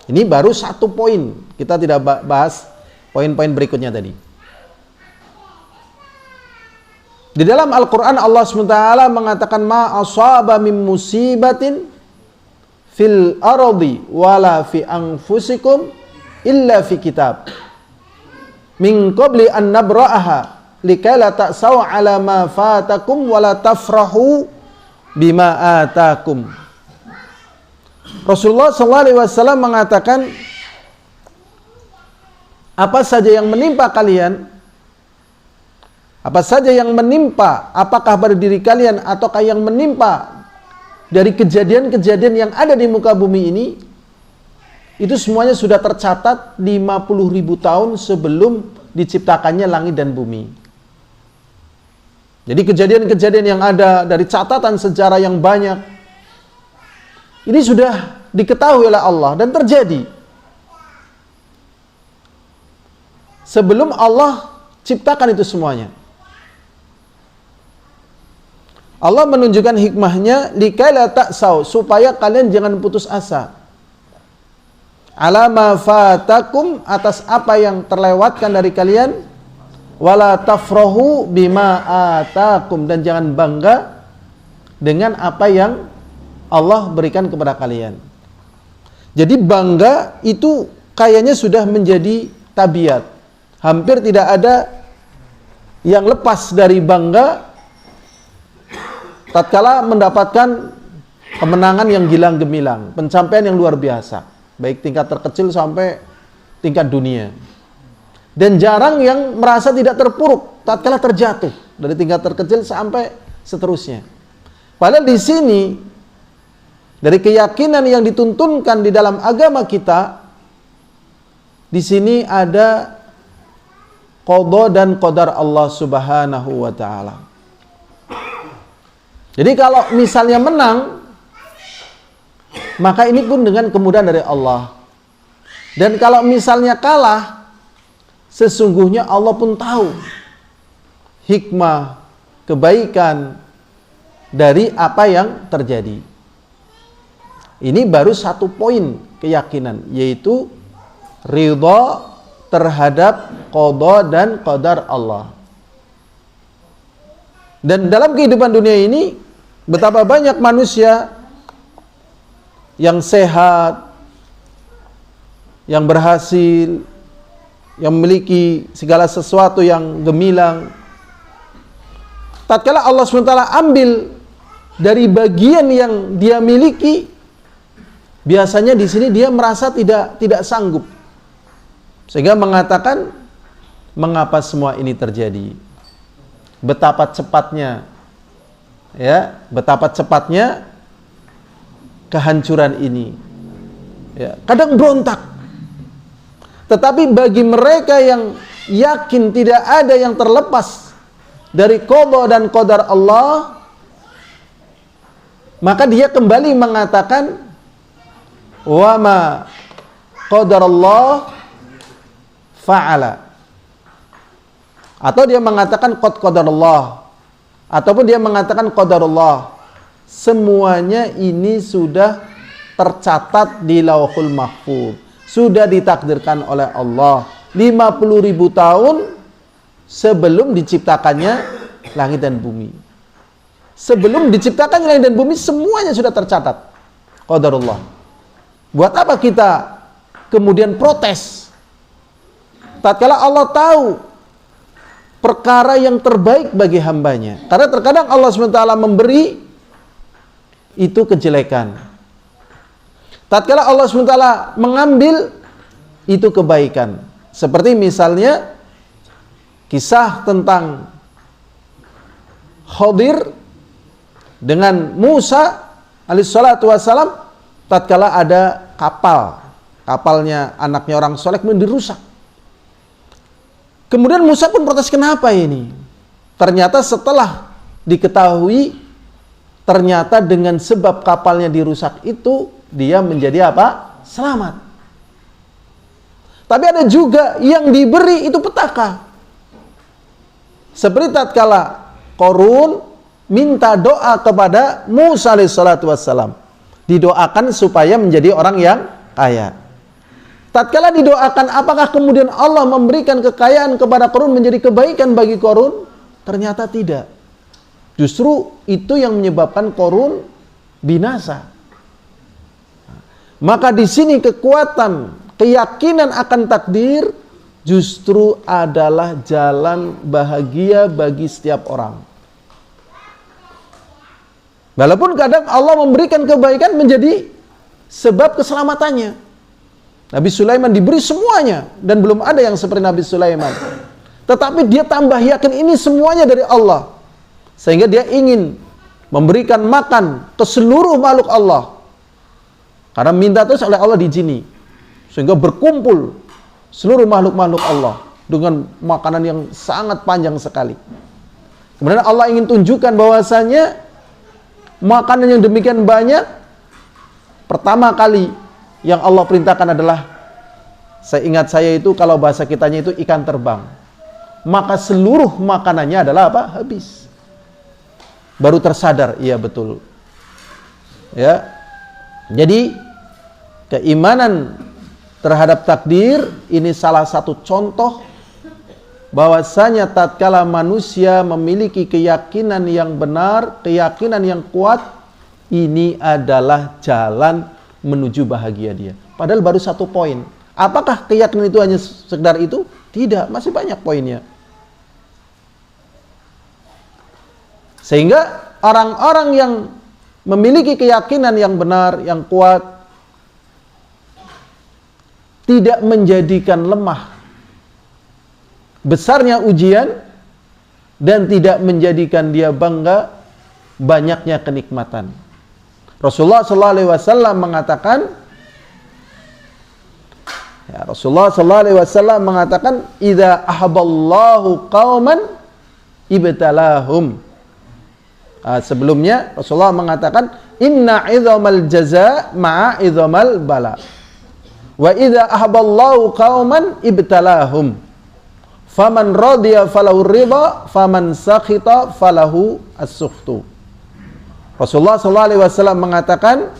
Ini baru satu poin. Kita tidak bahas poin-poin berikutnya tadi. Di dalam Al-Quran Allah SWT mengatakan ma asaba min musibatin fil ardi wala fi anfusikum illa fi kitab min qabli an nabra'aha likai la ta'saw ala ma fatakum wala tafrahu bima atakum. Rasulullah SAW mengatakan, apa saja yang menimpa kalian, apa saja yang menimpa, apakah pada diri kalian ataukah yang menimpa dari kejadian-kejadian yang ada di muka bumi ini, itu semuanya sudah tercatat 50.000 tahun sebelum diciptakannya langit dan bumi. Jadi kejadian-kejadian yang ada dari catatan sejarah yang banyak, ini sudah diketahui oleh Allah dan terjadi sebelum Allah ciptakan itu semuanya. Allah menunjukkan hikmahnya likaila ta'saw, supaya kalian jangan putus asa. Ala ma fatakum, atas apa yang terlewatkan dari kalian, wala tafrahu bima atakum, dan jangan bangga dengan apa yang Allah berikan kepada kalian. Jadi bangga itu kayaknya sudah menjadi tabiat. Hampir tidak ada yang lepas dari bangga tatkala mendapatkan kemenangan yang gilang gemilang, pencapaian yang luar biasa, baik tingkat terkecil sampai tingkat dunia. Dan jarang yang merasa tidak terpuruk tatkala terjatuh dari tingkat terkecil sampai seterusnya. Padahal di sini dari keyakinan yang dituntunkan di dalam agama kita, di sini ada qada dan qadar Allah Subhanahu wa taala. Jadi kalau misalnya menang, maka ini pun dengan kemudahan dari Allah. Dan kalau misalnya kalah, sesungguhnya Allah pun tahu hikmah, kebaikan dari apa yang terjadi. Ini baru satu poin keyakinan, yaitu ridha terhadap qada dan qadar Allah. Dan dalam kehidupan dunia ini, betapa banyak manusia yang sehat, yang berhasil, yang memiliki segala sesuatu yang gemilang. Tatkala Allah SWT ambil dari bagian yang dia miliki, biasanya di sini dia merasa tidak sanggup, sehingga mengatakan, mengapa semua ini terjadi? Betapa cepatnya, ya, betapa cepatnya kehancuran ini. Ya, kadang berontak. Tetapi bagi mereka yang yakin tidak ada yang terlepas dari qada dan qadar Allah, maka dia kembali mengatakan, wa ma qadarallah fa'ala. Atau dia mengatakan qad qadarallah, ataupun dia mengatakan qadarullah. Semuanya ini sudah tercatat di Lauhul Mahfuz, sudah ditakdirkan oleh Allah 50.000 tahun sebelum diciptakannya langit dan bumi. Sebelum diciptakannya langit dan bumi, semuanya sudah tercatat qadarullah. Buat apa kita kemudian protes tatkala Allah tahu perkara yang terbaik bagi hambanya? Karena terkadang Allah SWT memberi itu kejelekan, tatkala Allah SWT mengambil itu kebaikan. Seperti misalnya kisah tentang Khadir dengan Musa alaihissalatu wassalam, tatkala ada kapalnya anaknya orang soleh kemudian dirusak. Kemudian Musa pun protes, kenapa ini? Ternyata setelah diketahui, ternyata dengan sebab kapalnya dirusak itu, dia menjadi apa? Selamat. Tapi ada juga yang diberi itu petaka. Seperti tatkala Qarun minta doa kepada Musa alaihissalatu wassalam, didoakan supaya menjadi orang yang kaya. Tatkala didoakan, apakah kemudian Allah memberikan kekayaan kepada Qarun menjadi kebaikan bagi Qarun? Ternyata tidak. Justru itu yang menyebabkan Qarun binasa. Maka di sini kekuatan, keyakinan akan takdir justru adalah jalan bahagia bagi setiap orang. Walaupun kadang Allah memberikan kebaikan menjadi sebab keselamatannya. Nabi Sulaiman diberi semuanya dan belum ada yang seperti Nabi Sulaiman. Tetapi dia tambah yakin ini semuanya dari Allah. Sehingga dia ingin memberikan makan ke seluruh makhluk Allah. Karena minta terus oleh Allah diizini. Sehingga berkumpul seluruh makhluk-makhluk Allah dengan makanan yang sangat panjang sekali. Kemudian Allah ingin tunjukkan bahwasanya makanan yang demikian banyak, pertama kali yang Allah perintahkan adalah, seingat saya itu kalau bahasa kitanya itu ikan terbang. Maka seluruh makanannya adalah apa? Habis. Baru tersadar, iya betul. Ya. Jadi keimanan terhadap takdir ini salah satu contoh bahwasanya tatkala manusia memiliki keyakinan yang benar, keyakinan yang kuat, ini adalah jalan menuju bahagia dia. Padahal baru satu poin. Apakah keyakinan itu hanya sekedar itu? Tidak, masih banyak poinnya. Sehingga orang-orang yang memiliki keyakinan yang benar, yang kuat, tidak menjadikan lemah besarnya ujian dan tidak menjadikan dia bangga banyaknya kenikmatan. Rasulullah SAW mengatakan, "Idza ahabballahu qauman ibtalahum." Sebelumnya Rasulullah mengatakan, "Inna 'idzamal jazaa ma'a 'idzamal bala." Wa idza ahabballahu qauman ibtalahum. Faman radiya falahu ridha, faman sakhita falahu as-sukhtu. Rasulullah SAW mengatakan,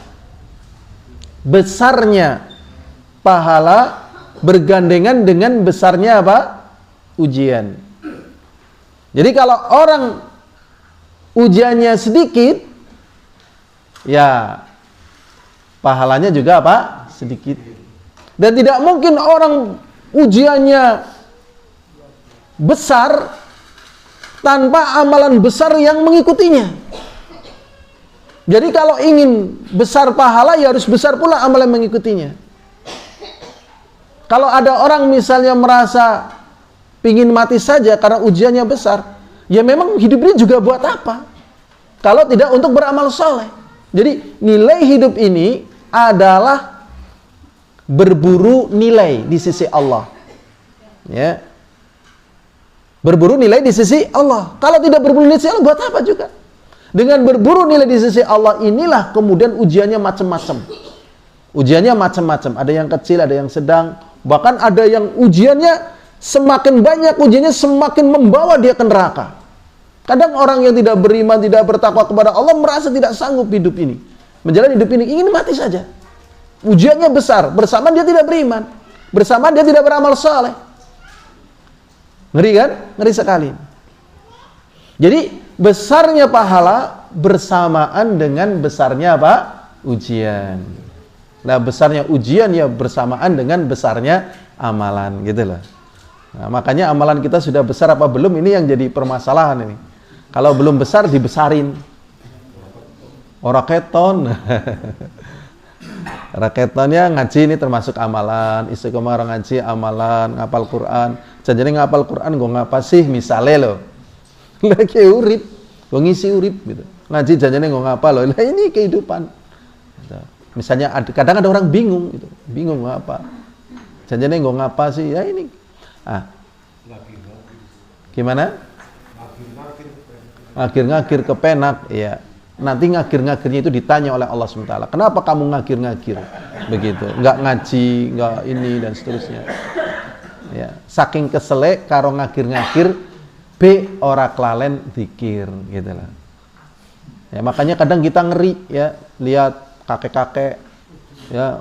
besarnya pahala bergandengan dengan besarnya apa? Ujian. Jadi kalau orang ujiannya sedikit, ya pahalanya juga apa? Sedikit. Dan tidak mungkin orang ujiannya besar tanpa amalan besar yang mengikutinya. Jadi kalau ingin besar pahala, ya harus besar pula amalan mengikutinya. Kalau ada orang misalnya merasa pingin mati saja karena ujiannya besar, ya memang hidupnya juga buat apa? Kalau tidak untuk beramal soleh. Jadi nilai hidup ini adalah berburu nilai di sisi Allah. Ya. Berburu nilai di sisi Allah. Kalau tidak berburu nilai di sisi Allah, buat apa juga? Dengan berburu nilai di sisi Allah inilah kemudian ujiannya macam-macam. Ujiannya macam-macam. Ada yang kecil, ada yang sedang. Bahkan ada yang ujiannya semakin banyak, ujiannya semakin membawa dia ke neraka. Kadang orang yang tidak beriman, tidak bertakwa kepada Allah merasa tidak sanggup hidup ini. Menjalani hidup ini, ingin mati saja. Ujiannya besar, bersamaan dia tidak beriman, bersamaan dia tidak beramal saleh. Ngeri kan? Ngeri sekali. Jadi besarnya pahala bersamaan dengan besarnya apa? Ujian. Nah, besarnya ujian ya bersamaan dengan besarnya amalan, gitu loh. Nah, makanya amalan kita sudah besar apa belum, ini yang jadi permasalahan ini. Kalau belum besar dibesarin. Orang keton. Raketannya ngaji ini termasuk amalan, istiqomah orang ngaji amalan, ngapal Quran. Janjane ngapal Quran gue ngapa sih misale lo. Lagi urip, gue ngisi urip gitu. Ngaji janjane gue ngapa lo. Lah ini kehidupan. Gitu. Misalnya kadang ada orang bingung gitu. Bingung ngapa. Janjane gue ngapa sih? Ya ini. Gimana? Ngakir-ngakir kepenak, ya. Nanti ngakir-ngakirnya itu ditanya oleh Allah SWT. Kenapa kamu ngakir-ngakir? Begitu. Enggak ngaji, enggak ini dan seterusnya. Ya, saking keselek karo ngakir-ngakir be ora kelalen zikir gitu lah. Ya, makanya kadang kita ngeri ya lihat kakek-kakek ya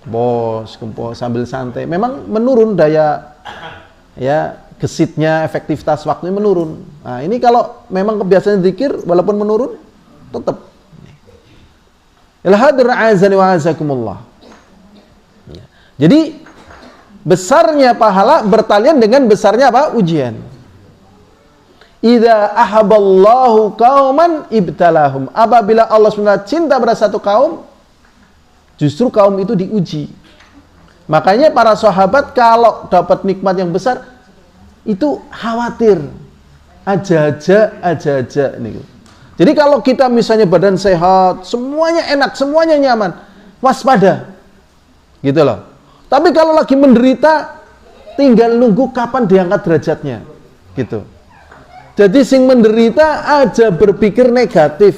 Kempos sambil santai. Memang menurun daya ya gesitnya, efektivitas waktunya menurun. Nah, ini kalau memang kebiasaan zikir walaupun menurun tetap. Al-hadir azani wa azakumullah. Ya. Jadi besarnya pahala bertalian dengan besarnya apa? Ujian. Idza ahaballahu qauman ibtalahum. Apabila Allah SWT cinta pada satu kaum, justru kaum itu diuji. Makanya para sahabat kalau dapat nikmat yang besar itu khawatir. Aja-aja nih. Jadi kalau kita misalnya badan sehat, semuanya enak, semuanya nyaman, waspada. Gitu loh. Tapi kalau lagi menderita, tinggal nunggu kapan diangkat derajatnya. Gitu. Jadi sing menderita aja berpikir negatif.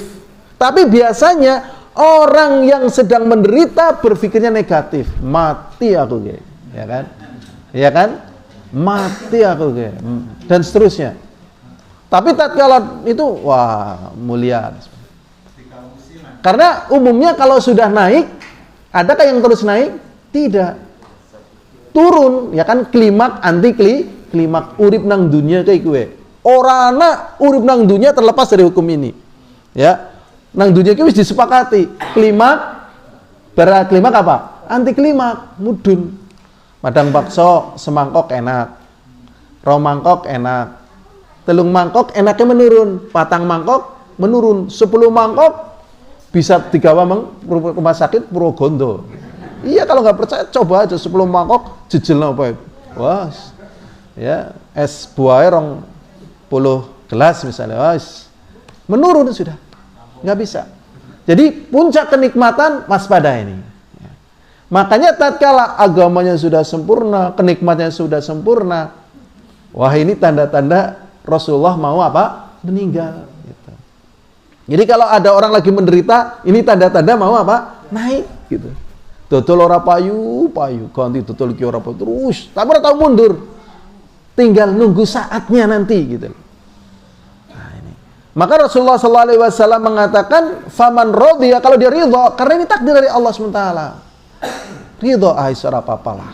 Tapi biasanya orang yang sedang menderita berpikirnya negatif. Mati aku ge, ya kan? Ya kan? Mati aku ge. Dan seterusnya. Tapi tatkala itu wah, mulia. Karena umumnya kalau sudah naik, adakah yang terus naik? Tidak. Turun, ya kan? Klimak anti klimak urip nang dunia kayak gue. Orana urip nang dunia terlepas dari hukum ini. Ya. Nang dunia iki wis disepakati. Klimak klimak apa? Anti klimak, mudun. Madang bakso semangkok enak. Rong mangkok enak. Telung mangkok enaknya menurun, patang mangkok menurun. 10 mangkok bisa digawa rumah sakit Purwogondo. Iya, kalau nggak percaya coba aja 10 mangkok jejel apa itu. Wah. Ya, es buah rong 10 gelas misalnya, was, menurun sudah, nggak bisa. Jadi puncak kenikmatan waspada ini. Ya. Makanya tatkala agamanya sudah sempurna, kenikmatannya sudah sempurna, wah ini tanda-tanda Rasulullah mau apa? Meninggal. Gitu. Jadi kalau ada orang lagi menderita, ini tanda-tanda mau apa? Naik. Gitu. Dodol ora payu, ganti dodol ki ora payu terus, tapi ora tau mundur. Tinggal nunggu saatnya nanti gitu. Nah, ini. Maka Rasulullah SAW mengatakan, "Faman radiya," kalau dia ridha, karena ini takdir dari Allah SWT. Ridha ora apa-apalah.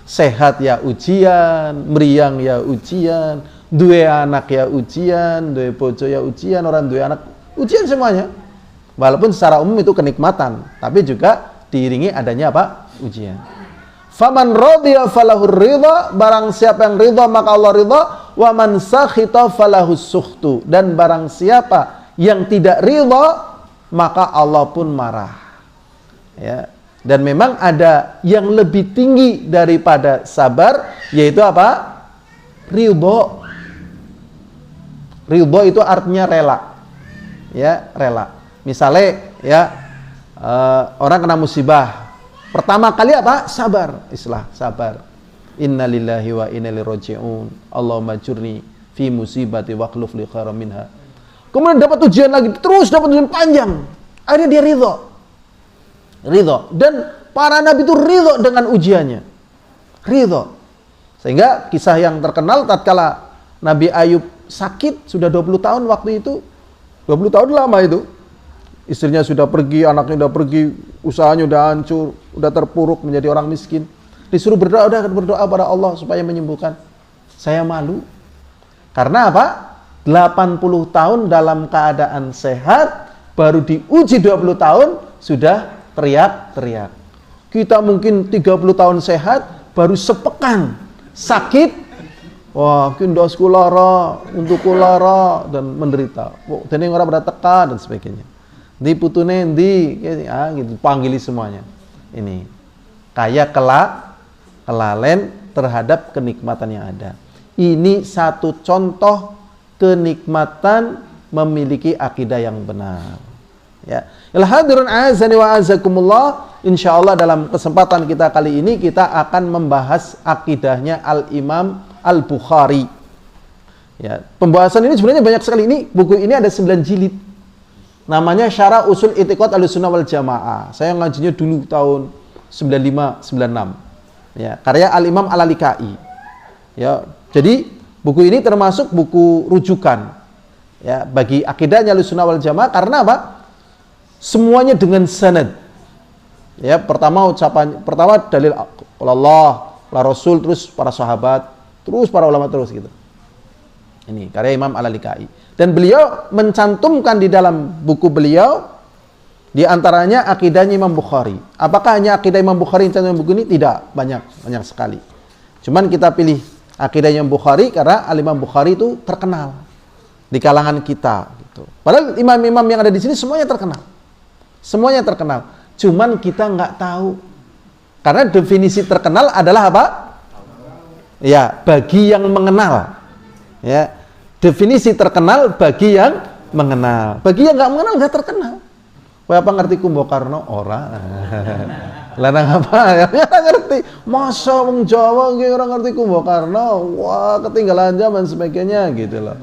Sehat ya ujian, meriang ya ujian, duwe anak ya ujian, duwe bojo ya ujian, orang duwe anak ujian semuanya. Walaupun secara umum itu kenikmatan, tapi juga diiringi adanya apa? Ujian. Faman radiya falahur ridha, barang siapa yang ridha maka Allah ridha, wa man sakhita falahus sukhtu, dan barang siapa yang tidak ridha maka Allah pun marah. Ya. Dan memang ada yang lebih tinggi daripada sabar, yaitu apa? Ridha. Ridha itu artinya rela. Ya, rela. Misalnya ya orang kena musibah, pertama kali apa? Sabar. Sabar. Innalillahi wa inna ilaihi raji'un. Allahumma jurni fi musibati waqluf li khairan minha. Kemudian dapat ujian lagi, terus dapat ujian panjang. Akhirnya dia ridho. Dan para nabi itu ridho dengan ujiannya. Ridho. Sehingga kisah yang terkenal tatkala Nabi Ayub sakit sudah 20 tahun waktu itu. 20 tahun lama itu. Istrinya sudah pergi, anaknya sudah pergi, usahanya sudah hancur, sudah terpuruk menjadi orang miskin. Disuruh berdoa pada Allah supaya menyembuhkan. Saya malu. Karena apa? 80 tahun dalam keadaan sehat, baru diuji 20 tahun, sudah teriak-teriak. Kita mungkin 30 tahun sehat, baru sepekan sakit, wah, kindos kulara, untuk kulara, dan menderita. Dan orang pada teka, dan sebagainya. Di putune ndi gitu, panggili semuanya. Ini kayak kelalen terhadap kenikmatan yang ada. Ini satu contoh kenikmatan memiliki akidah yang benar. Ya. Al-hadirun azani wa azakumullah, insyaallah dalam kesempatan kita kali ini kita akan membahas akidahnya Al-Imam Al-Bukhari. Ya, pembahasan ini sebenarnya banyak sekali. Ini buku ini ada 9 jilid. Namanya Syarah Usul I'tiqad Ahlussunnah wal Jamaah. Saya ngajinya dulu tahun 95-96. Ya, karya Al-Imam Al-Lalikai. Ya, jadi buku ini termasuk buku rujukan ya bagi akidahnya Ahlussunnah wal Jamaah, karena apa? Semuanya dengan sanad. Ya, pertama dalil Allah, la Rasul, terus para sahabat, terus para ulama terus gitu. Ini karya Imam Al-Lalikai. Dan beliau mencantumkan di dalam buku beliau di antaranya akidahnya Imam Bukhari. Apakah hanya akidah Imam Bukhari yang cantum buku ini? Tidak, banyak sekali. Cuman kita pilih akidah Imam Bukhari karena Al-Imam Bukhari itu terkenal di kalangan kita gitu. Padahal imam-imam yang ada di sini semuanya terkenal. Semuanya terkenal. Cuman kita nggak tahu. Karena definisi terkenal adalah apa? Ya, bagi yang mengenal. Ya. Definisi terkenal bagi yang mengenal. Bagi yang nggak mengenal nggak terkenal. Wah, apa ngerti Kumbo Karno? Ora. Lanang apa? Ya ngerti. Masa wong Jawa nggih ora ngerti Kumbo Karno? Wah, ketinggalan zaman sebagainya gitu loh.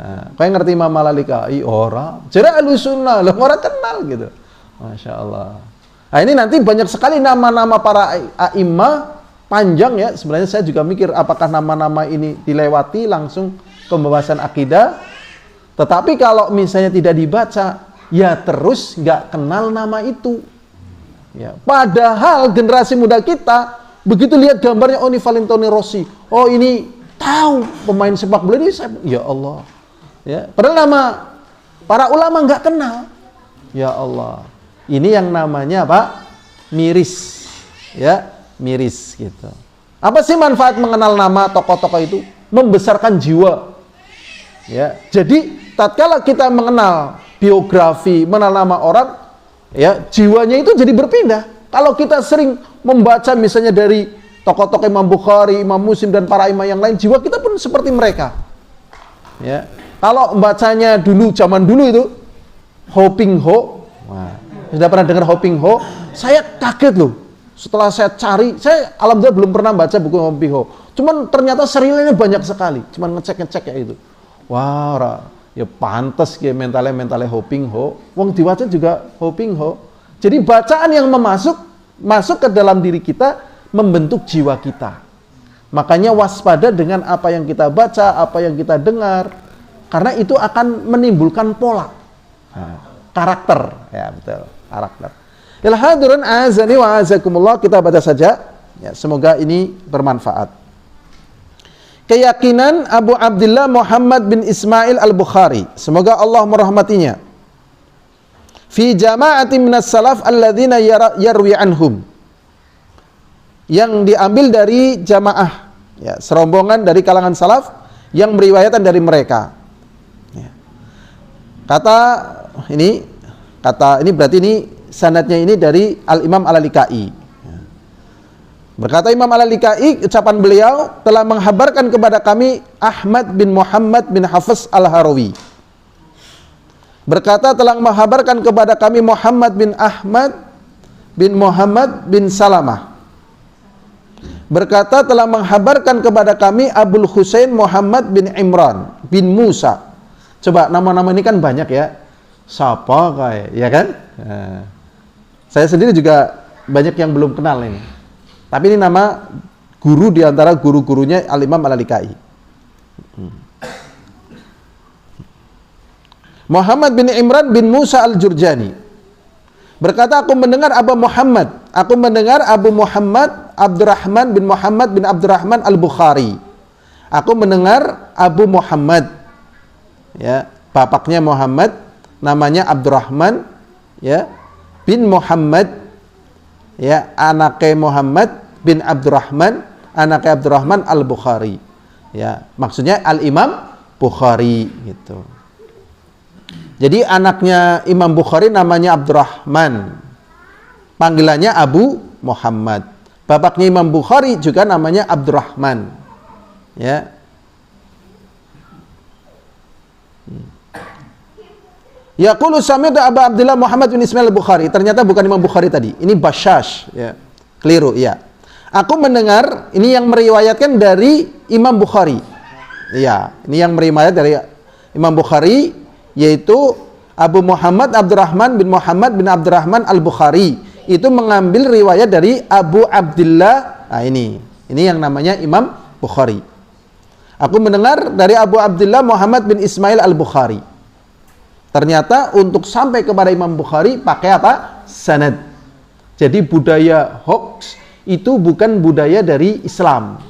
Nah, kau ngerti Imam Al-Lalikai? Ora. Jare Ahlussunnah loh, ora kenal gitu. Masya Allah. Nah, ini nanti banyak sekali nama-nama para a'imah panjang ya. Sebenarnya saya juga mikir apakah nama-nama ini dilewati langsung pembahasan akidah. Tetapi kalau misalnya tidak dibaca, ya terus nggak kenal nama itu. Ya, padahal generasi muda kita begitu lihat gambarnya, oh ini Valentino Rossi, oh ini tahu pemain sepak bola ini, ya Allah. Ya, padahal nama para ulama nggak kenal. Ya Allah. Ini yang namanya apa? Miris. Ya, miris gitu. Apa sih manfaat mengenal nama tokoh-tokoh itu? Membesarkan jiwa. Ya, jadi tatkala kita mengenal biografi, mengenal nama orang, ya, jiwanya itu jadi berpindah. Kalau kita sering membaca misalnya dari tokoh-tokoh Imam Bukhari, Imam Muslim dan para imam yang lain, jiwa kita pun seperti mereka. Ya. Kalau membacanya dulu, zaman dulu itu Ho Ping Ho. Wah, sudah pernah dengar Ho Ping Ho? Saya kaget loh. Setelah saya cari, saya alhamdulillah belum pernah baca buku Ho Ping Ho. Cuman ternyata serialnya banyak sekali. Cuman ngecek ya itu. Wah, ya pantas ya mentalnya Ho Ping Ho. Wong diwaca juga Ho Ping Ho. Jadi bacaan yang masuk ke dalam diri kita membentuk jiwa kita. Makanya waspada dengan apa yang kita baca, apa yang kita dengar. Karena itu akan menimbulkan pola. Karakter, ya betul, karakter. Ya hadirin azani wa azakumullah, kita baca saja. Ya, semoga ini bermanfaat. Keyakinan Abu Abdullah Muhammad bin Ismail Al-Bukhari, semoga Allah merahmatinya. Fi jama'ati minas salaf alladzina yarwi anhum. Yang diambil dari jamaah, ya, serombongan dari kalangan salaf yang meriwayatkan dari mereka. Ya. Kata ini berarti ini sanadnya ini dari Al-Imam Al-Lalikai. Berkata Imam Al-Lalikai, ucapan beliau telah menghabarkan kepada kami Ahmad bin Muhammad bin Hafiz Al-Harawi. Berkata telah menghabarkan kepada kami Muhammad bin Ahmad bin Muhammad bin Salamah. Berkata telah menghabarkan kepada kami Abul Husain Muhammad bin Imran bin Musa. Coba nama-nama ini kan banyak ya. Siapa kayak, ya kan? Nah, saya sendiri juga banyak yang belum kenal ini. Tapi ini nama guru di antara guru-gurunya Al-Imam Al-Lalikai. Muhammad bin Imran bin Musa Al-Jurjani. Berkata, aku mendengar Abu Muhammad Abdurrahman bin Muhammad bin Abdurrahman Al-Bukhari. Aku mendengar Abu Muhammad, ya, bapaknya Muhammad, namanya Abdurrahman, ya, bin Muhammad, ya, anaknya Muhammad bin Abdurrahman, anaknya Abdurrahman Al-Bukhari. Ya, maksudnya Al-Imam Bukhari gitu. Jadi anaknya Imam Bukhari namanya Abdurrahman. Panggilannya Abu Muhammad. Bapaknya Imam Bukhari juga namanya Abdurrahman. Ya. Yaqulu sami'tu Abu Abdullah Muhammad bin Ismail Al-Bukhari. Ternyata bukan Imam Bukhari tadi. Ini Bashash, ya. Keliru, ya. Aku mendengar ini yang meriwayatkan dari Imam Bukhari. Iya, ini yang meriwayat dari Imam Bukhari, yaitu Abu Muhammad Abdurrahman bin Muhammad bin Abdurrahman Al-Bukhari. Itu mengambil riwayat dari Abu Abdullah. Nah, ini yang namanya Imam Bukhari. Aku mendengar dari Abu Abdullah Muhammad bin Ismail Al-Bukhari. Ternyata untuk sampai kepada Imam Bukhari pakai apa? Sanad. Jadi budaya hoax itu bukan budaya dari Islam.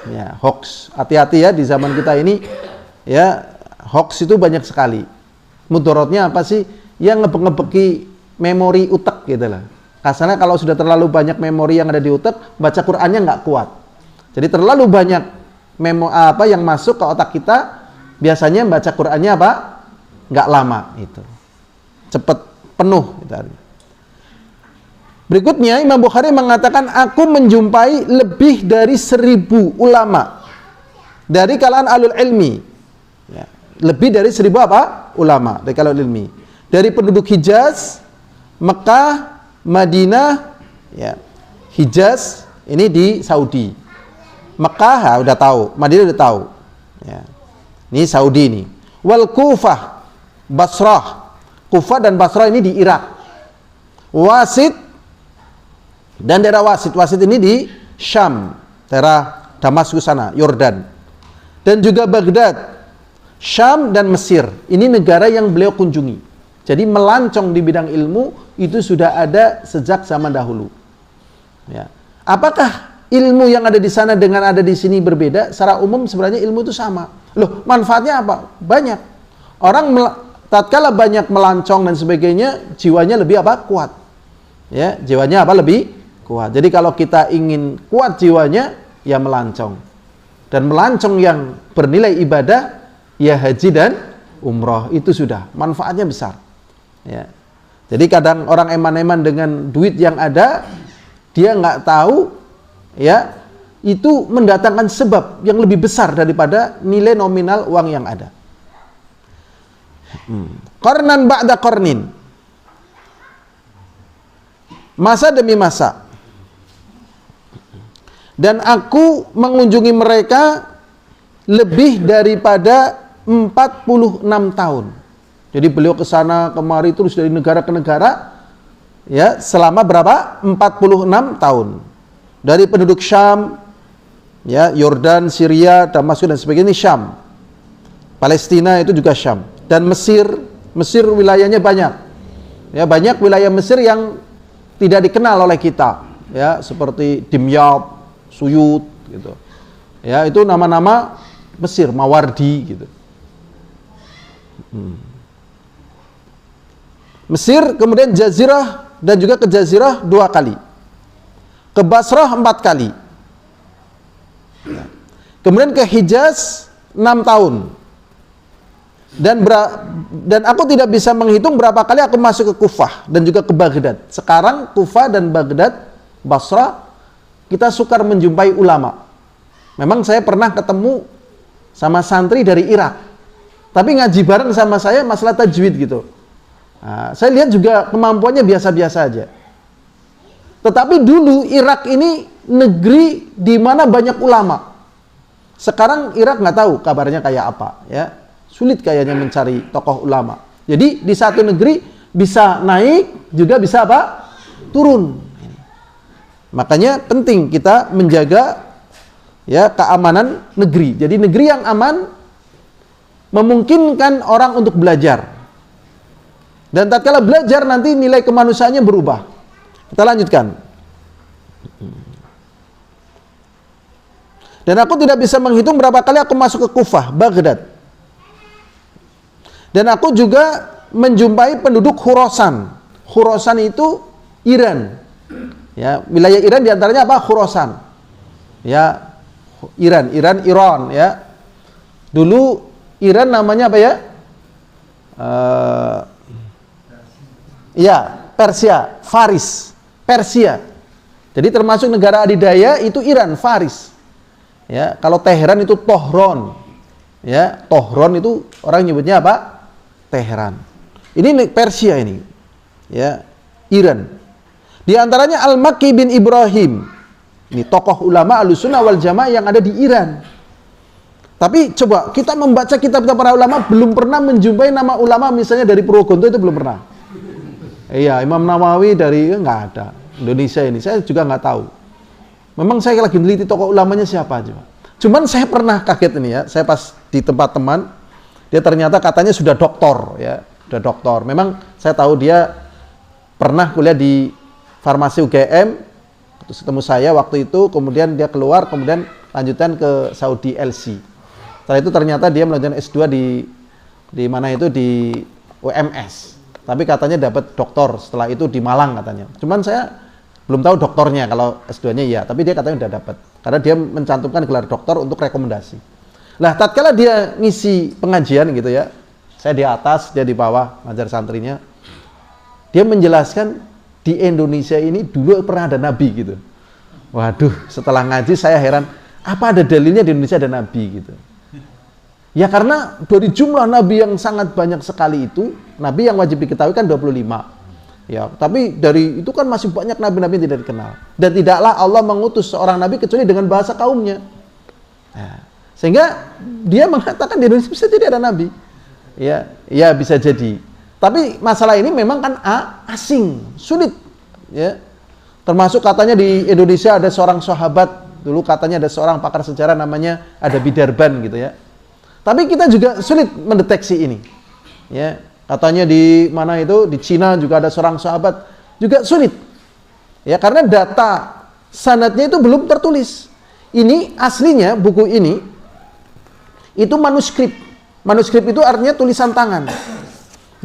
Ya, hoax. Hati-hati ya di zaman kita ini, ya, hoax itu banyak sekali. Mudaratnya apa sih? Yang ngebeki memori utek gitu lah. Kasarnya kalau sudah terlalu banyak memori yang ada di utek, baca Qur'annya nggak kuat. Jadi terlalu banyak yang masuk ke otak kita, biasanya baca Qur'annya apa? Nggak lama itu. Cepat penuh gitu. Berikutnya Imam Bukhari mengatakan, aku menjumpai lebih dari 1.000 ulama dari kalangan alul ilmi. Ya, lebih dari 1.000 apa? Ulama dari kalangan ilmi. Dari penduduk Hijaz, Mekah, Madinah, ya. Hijaz ini di Saudi. Mekah ya, udah tahu, Madinah udah tahu. Ya. Ini Saudi ini. Wal Kufah, Basrah. Kufah dan Basrah ini di Irak. Wasit dan daerah Wasit. Wasit ini di Syam, daerah Damaskus sana, Yordan. Dan juga Baghdad, Syam dan Mesir. Ini negara yang beliau kunjungi. Jadi melancong di bidang ilmu itu sudah ada sejak zaman dahulu. Ya. Apakah ilmu yang ada di sana dengan ada di sini berbeda? Secara umum sebenarnya ilmu itu sama. Loh, manfaatnya apa? Banyak. Orang tatkala banyak melancong dan sebagainya, jiwanya lebih apa? Kuat. Ya, jiwanya apa? Lebih kuat. Jadi kalau kita ingin kuat jiwanya, ya melancong. Dan melancong yang bernilai ibadah, ya haji dan umroh, itu sudah manfaatnya besar. Ya. Jadi kadang orang eman-eman dengan duit yang ada, dia nggak tahu, ya, itu mendatangkan sebab yang lebih besar daripada nilai nominal uang yang ada. Qarnan ba'da qarnin, masa demi masa. Dan aku mengunjungi mereka lebih daripada 46 tahun. Jadi beliau ke sana kemari terus dari negara ke negara, ya, selama berapa? 46 tahun. Dari penduduk Syam, ya, Yordan, Syria, Damaskus dan sebagainya, ini Syam. Palestina itu juga Syam. Dan Mesir wilayahnya banyak. Ya, banyak wilayah Mesir yang tidak dikenal oleh kita, ya, seperti Dimyat, Suyut gitu. Ya, itu nama-nama Mesir, Mawardi gitu. Mesir, kemudian Jazirah, dan juga ke Jazirah 2 kali. Ke Basrah 4 kali. Ya. Kemudian ke Hijaz 6 tahun. Dan aku tidak bisa menghitung berapa kali aku masuk ke Kufah dan juga ke Baghdad. Sekarang Kufah dan Baghdad, Basrah, kita sukar menjumpai ulama. Memang saya pernah ketemu sama santri dari Irak, tapi ngaji bareng sama saya masalah tajwid gitu. Nah, saya lihat juga kemampuannya biasa-biasa aja. Tetapi dulu Irak ini negeri di mana banyak ulama. Sekarang Irak nggak tahu kabarnya kayak apa, ya. Sulit kayaknya mencari tokoh ulama. Jadi di satu negeri bisa naik juga bisa apa? Turun. Makanya penting kita menjaga, ya, keamanan negeri. Jadi negeri yang aman memungkinkan orang untuk belajar. Dan tatkala belajar nanti nilai kemanusiaannya berubah. Kita lanjutkan. Dan aku tidak bisa menghitung berapa kali aku masuk ke Kufah, Baghdad. Dan aku juga menjumpai penduduk Khurasan. Khurasan itu Iran. Ya, wilayah Iran diantaranya apa? Khurasan. Ya, Iran, ya. Dulu Iran namanya apa ya? Ya, Persia, Faris, Persia. Jadi termasuk negara adidaya itu Iran, Faris. Ya, kalau Teheran itu Tohron. Ya, Tohron itu orang nyebutnya apa? Teheran. Ini Persia ini. Ya, Iran. Di antaranya Al-Makki bin Ibrahim. Ini tokoh ulama Ahlussunnah wal Jamaah yang ada di Iran. Tapi coba kita membaca kitab-kitab para ulama, belum pernah menjumpai nama ulama misalnya dari Purwogonto, itu belum pernah. Iya, Imam Nawawi dari nggak ada. Indonesia ini saya juga nggak tahu. Memang saya lagi meneliti tokoh ulamanya siapa aja. Cuman saya pernah kaget ini ya. Saya pas di tempat teman, dia ternyata katanya sudah doktor ya, sudah doktor. Memang saya tahu dia pernah kuliah di farmasi UGM, terus ketemu saya waktu itu, kemudian dia keluar, kemudian lanjutan ke Saudi LC. Setelah itu ternyata dia melanjutkan S2 di mana itu, di UMS. Tapi katanya dapat doktor setelah itu di Malang katanya. Cuman saya belum tahu doktornya, kalau S2-nya iya, tapi dia katanya udah dapat. Karena dia mencantumkan gelar doktor untuk rekomendasi. Lah, tatkala dia ngisi pengajian gitu ya, saya di atas, dia di bawah, ngajar santrinya. Dia menjelaskan di Indonesia ini dulu pernah ada nabi gitu. Waduh, setelah ngaji saya heran, apa ada dalilnya di Indonesia ada nabi gitu. Ya karena dari jumlah nabi yang sangat banyak sekali itu, nabi yang wajib diketahui kan 25. Ya, tapi dari itu kan masih banyak nabi-nabi yang tidak dikenal. Dan tidaklah Allah mengutus seorang nabi kecuali dengan bahasa kaumnya. Nah, sehingga dia mengatakan di Indonesia bisa jadi ada nabi. Ya bisa jadi. Tapi masalah ini memang kan asing, sulit. Ya. Termasuk katanya di Indonesia ada seorang sahabat, dulu katanya ada seorang pakar sejarah namanya ada Bidarban gitu ya. Tapi kita juga sulit mendeteksi ini. Ya, katanya di mana itu, di Cina juga ada seorang sahabat, juga sulit. Ya, karena data sanadnya itu belum tertulis. Ini aslinya buku ini itu manuskrip. Manuskrip itu artinya tulisan tangan.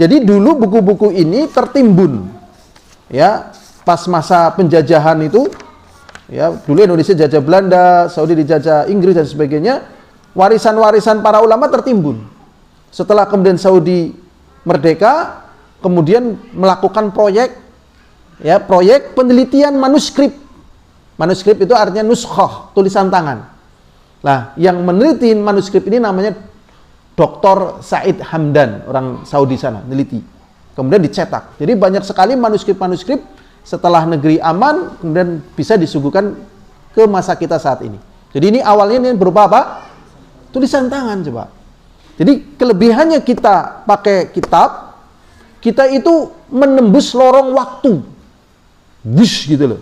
Jadi dulu buku-buku ini tertimbun. Ya, pas masa penjajahan itu, ya, dulu Indonesia jajah Belanda, Saudi dijajah Inggris dan sebagainya. Warisan-warisan para ulama tertimbun. Setelah kemudian Saudi merdeka, kemudian melakukan proyek penelitian manuskrip. Manuskrip itu artinya nuskhah, tulisan tangan. Nah, yang meneliti manuskrip ini namanya Dr. Said Hamdan, orang Saudi sana, neliti. Kemudian dicetak. Jadi banyak sekali manuskrip-manuskrip setelah negeri aman, kemudian bisa disuguhkan ke masa kita saat ini. Jadi ini awalnya ini berupa apa? Tulisan tangan coba. Jadi kelebihannya kita pakai kitab, kita itu menembus lorong waktu. Bush gitu loh.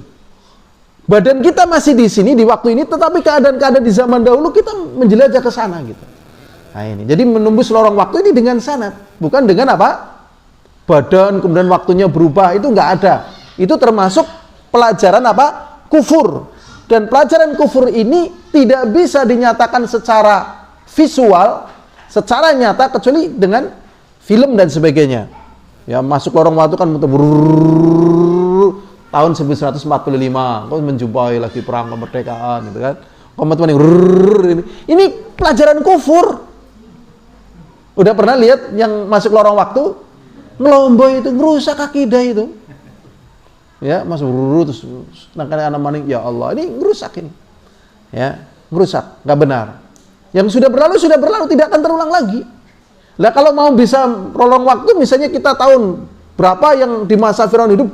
Badan kita masih di sini di waktu ini, tetapi keadaan-keadaan di zaman dahulu kita menjelajah ke sana gitu. Nah ini, jadi menembus lorong waktu ini dengan sanad, bukan dengan apa? Badan kemudian waktunya berubah, itu nggak ada. Itu termasuk pelajaran apa? Kufur. Dan pelajaran kufur ini tidak bisa dinyatakan secara visual, secara nyata kecuali dengan film dan sebagainya. Ya, masuk lorong waktu kan tahun 1945, kau menjumpai lagi perang kemerdekaan gitu kan. Komitmen ini pelajaran kufur. Udah pernah lihat yang masuk lorong waktu ngelomboi itu merusak akidah itu. Ya, masuk terus anak maning, ya Allah, ini merusak ini. Ya, merusak, nggak benar. Yang sudah berlalu tidak akan terulang lagi. Lah kalau mau bisa prolong waktu, misalnya kita tahun berapa yang di masa Firaun hidup,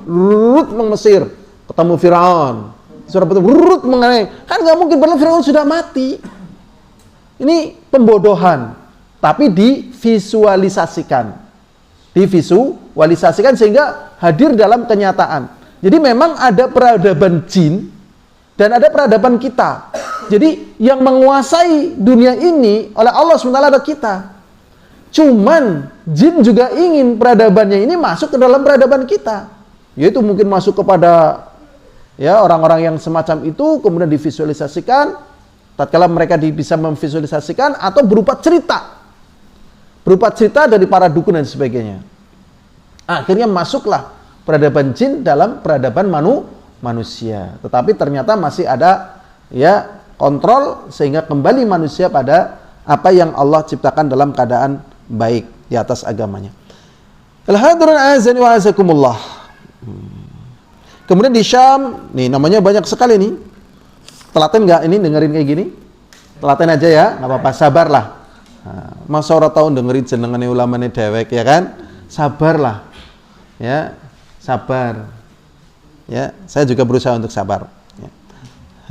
Mesir, ketemu Firaun, sudah betul mengenai, kan nggak mungkin, padahal Firaun sudah mati. Ini pembodohan, tapi divisualisasikan, sehingga hadir dalam kenyataan. Jadi memang ada peradaban jin dan ada peradaban kita. Jadi yang menguasai dunia ini oleh Allah SWT ada kita. Cuman jin juga ingin peradabannya ini masuk ke dalam peradaban kita. Yaitu mungkin masuk kepada ya orang-orang yang semacam itu, kemudian divisualisasikan. Tatkala mereka bisa memvisualisasikan atau berupa cerita. Berupa cerita dari para dukun dan sebagainya. Akhirnya masuklah peradaban jin dalam peradaban manusia. Tetapi ternyata masih ada ya kontrol sehingga kembali manusia pada apa yang Allah ciptakan dalam keadaan baik di atas agamanya. Al-hadirin azani wa azakumullah. Kemudian di Syam, nih namanya banyak sekali nih. Telaten nggak ini dengerin kayak gini? Telaten aja ya, nggak apa-apa, sabarlah. Masa orang tahun dengerin jenengane ulamane dewek ya kan? Sabarlah. Ya, sabar. Ya, saya juga berusaha untuk sabar.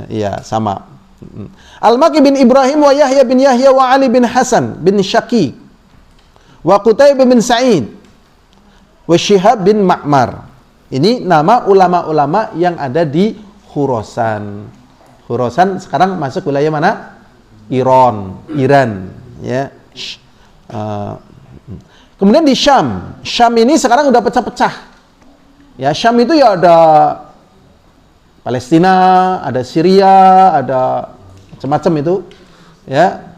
Iya, sama. Al-Maki bin Ibrahim wa Yahya bin Yahya wa Ali bin Hasan bin Syaki wa Qutaibah bin Sa'id wa Syihab bin Ma'mar. Ini nama ulama-ulama yang ada di Khurasan. Khurasan sekarang masuk wilayah mana? Iran, ya. Kemudian di Syam. Syam ini sekarang udah pecah-pecah. Ya, Syam itu ya ada Palestina, ada Syria, ada macam-macam itu, ya.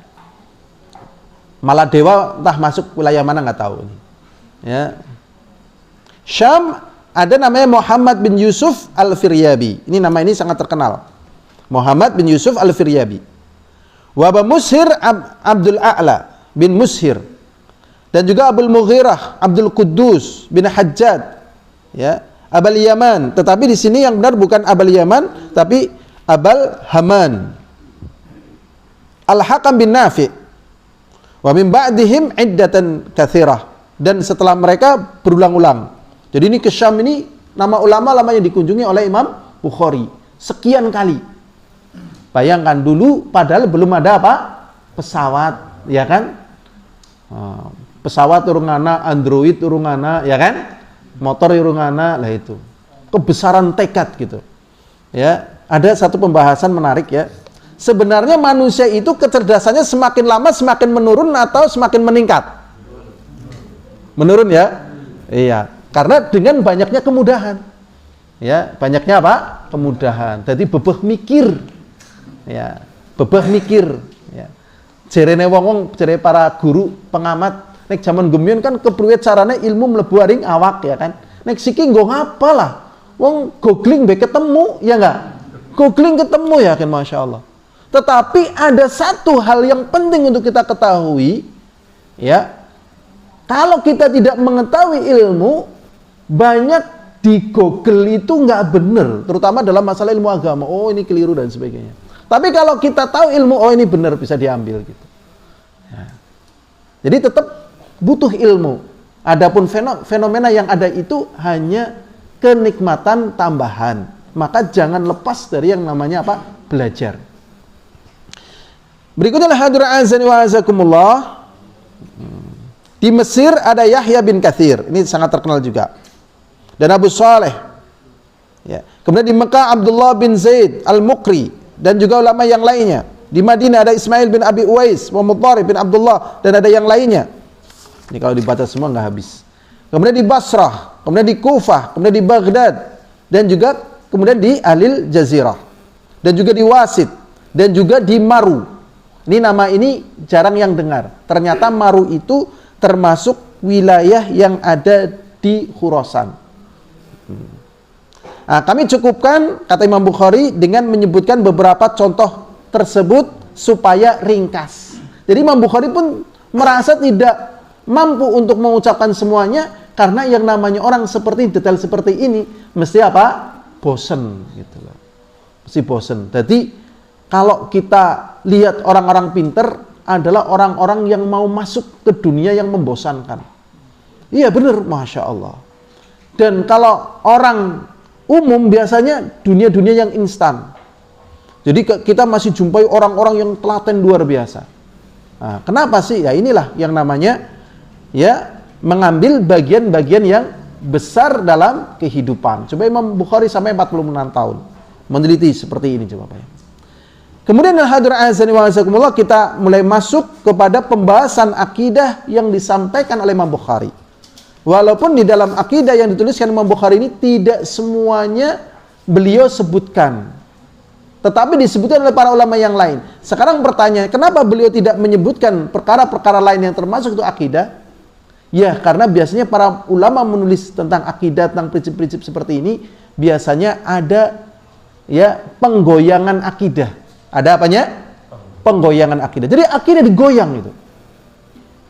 Maladewa entah masuk wilayah mana nggak tahu, ya. Syam ada namanya Muhammad bin Yusuf Al-Firyabi. Ini nama ini sangat terkenal. Muhammad bin Yusuf Al-Firyabi. Wa Mushir Abdul A'la bin Mushir. Dan juga Abul Mughirah Abdul Quddus bin Hajjad, ya, Abul Yaman. Tetapi di sini yang benar bukan Abul Yaman, tapi Abul Haman. Al-Hakam bin Nafi'. Wa min ba'dihim iddatan katsirah. Dan setelah mereka berulang-ulang. Jadi ini ke Syam ini nama ulama yang dikunjungi oleh Imam Bukhari sekian kali. Bayangkan dulu padahal belum ada apa? Pesawat, ya kan? Pesawat urungana, Android urungana, ya kan? Motor urungana, lah itu. Kebesaran tekad gitu. Ya, ada satu pembahasan menarik ya. Sebenarnya manusia itu kecerdasannya semakin lama semakin menurun atau semakin meningkat? Menurun ya? Iya, karena dengan banyaknya kemudahan. Ya, banyaknya apa? Kemudahan. Jadi bebeh mikir. Ya, bebeh mikir, ya. Jerene wong jere para guru pengamat nek zaman gemien kan kepriwe carane ilmu mlebu aring awak, ya kan. Nek siki nggo ngapa lah. Wong googling be ketemu, ya enggak? Googling ketemu, ya kan, Masya Allah. Tetapi ada satu hal yang penting untuk kita ketahui, ya. Kalau kita tidak mengetahui ilmu, banyak di Google itu nggak benar, terutama dalam masalah ilmu agama. Oh, ini keliru dan sebagainya. Tapi kalau kita tahu ilmu, oh ini benar, bisa diambil gitu. Ya. Jadi tetap butuh ilmu. Adapun fenomena yang ada itu hanya kenikmatan tambahan. Maka jangan lepas dari yang namanya apa? Belajar. Berikutnya hadirin azani wa azakumullah. Di Mesir ada Yahya bin Katsir. Ini sangat terkenal juga. Dan Abu Saleh. Ya. Kemudian di Mekah Abdullah bin Zaid Al-Muqri dan juga ulama yang lainnya. Di Madinah ada Ismail bin Abi Uwais, wa Mutharib bin Abdullah dan ada yang lainnya. Ini kalau dibaca semua nggak habis. Kemudian di Basrah, kemudian di Kufah, kemudian di Baghdad dan juga kemudian di Alil Jazirah dan juga di Wasit dan juga di Maru. Ini nama ini jarang yang dengar. Ternyata Maru itu termasuk wilayah yang ada di Khurasan. Nah, kami cukupkan kata Imam Bukhari dengan menyebutkan beberapa contoh tersebut supaya ringkas. Jadi Imam Bukhari pun merasa tidak mampu untuk mengucapkan semuanya karena yang namanya orang seperti detail seperti ini mesti apa? Bosen gitu loh. Mesti bosen. Jadi kalau kita lihat orang-orang pinter adalah orang-orang yang mau masuk ke dunia yang membosankan. Iya benar, Masya Allah. Dan kalau orang umum biasanya dunia-dunia yang instan. Jadi kita masih jumpai orang-orang yang telaten luar biasa. Nah, kenapa sih? Ya inilah yang namanya ya mengambil bagian-bagian yang besar dalam kehidupan. Coba Imam Bukhari sampai 46 tahun meneliti seperti ini, coba Pak. Kemudian hadirin azani wa azakumullah, kita mulai masuk kepada pembahasan akidah yang disampaikan oleh Imam Bukhari. Walaupun di dalam akidah yang dituliskan Imam Bukhari ini tidak semuanya beliau sebutkan, tetapi disebutkan oleh para ulama yang lain. Sekarang pertanyaan, kenapa beliau tidak menyebutkan perkara-perkara lain yang termasuk itu akidah? Ya, karena biasanya para ulama menulis tentang akidah, tentang prinsip-prinsip seperti ini, biasanya ada ya penggoyangan akidah. Ada apanya? Penggoyangan akidah. Jadi akidah digoyang itu.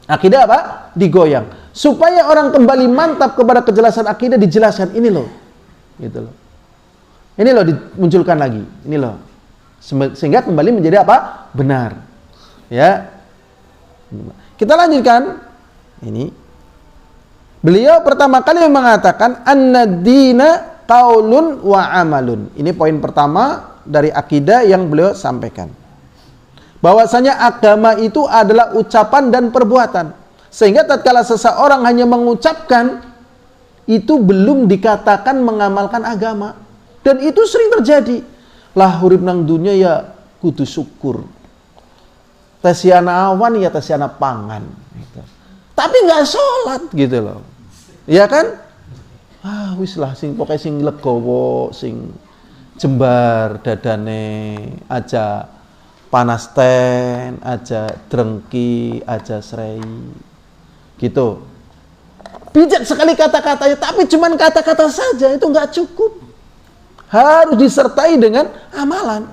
Akidah apa? Digoyang. Supaya orang kembali mantap kepada kejelasan akidah, dijelaskan ini loh. Gitu loh. Ini loh dimunculkan lagi. Ini loh. Sehingga kembali menjadi apa? Benar. Ya. Kita lanjutkan. Ini. Beliau pertama kali mengatakan an-dina qaulun wa amalun. Ini poin pertama dari akidah yang beliau sampaikan. Bahwasanya agama itu adalah ucapan dan perbuatan. Sehingga tatkala seseorang hanya mengucapkan, itu belum dikatakan mengamalkan agama. Dan itu sering terjadi. Lah urip nang dunya ya kudu syukur. Tesiana awan ya tesiana pangan. Gitu. Tapi nggak sholat gitu loh. Iya kan? Wis lah sing pokoknya sing legowo, sing jembar dadane, aja panas ten, aja drengki, aja srei. Gitu. Bijak sekali kata-katanya, tapi cuman kata-kata saja itu nggak cukup. Harus disertai dengan amalan.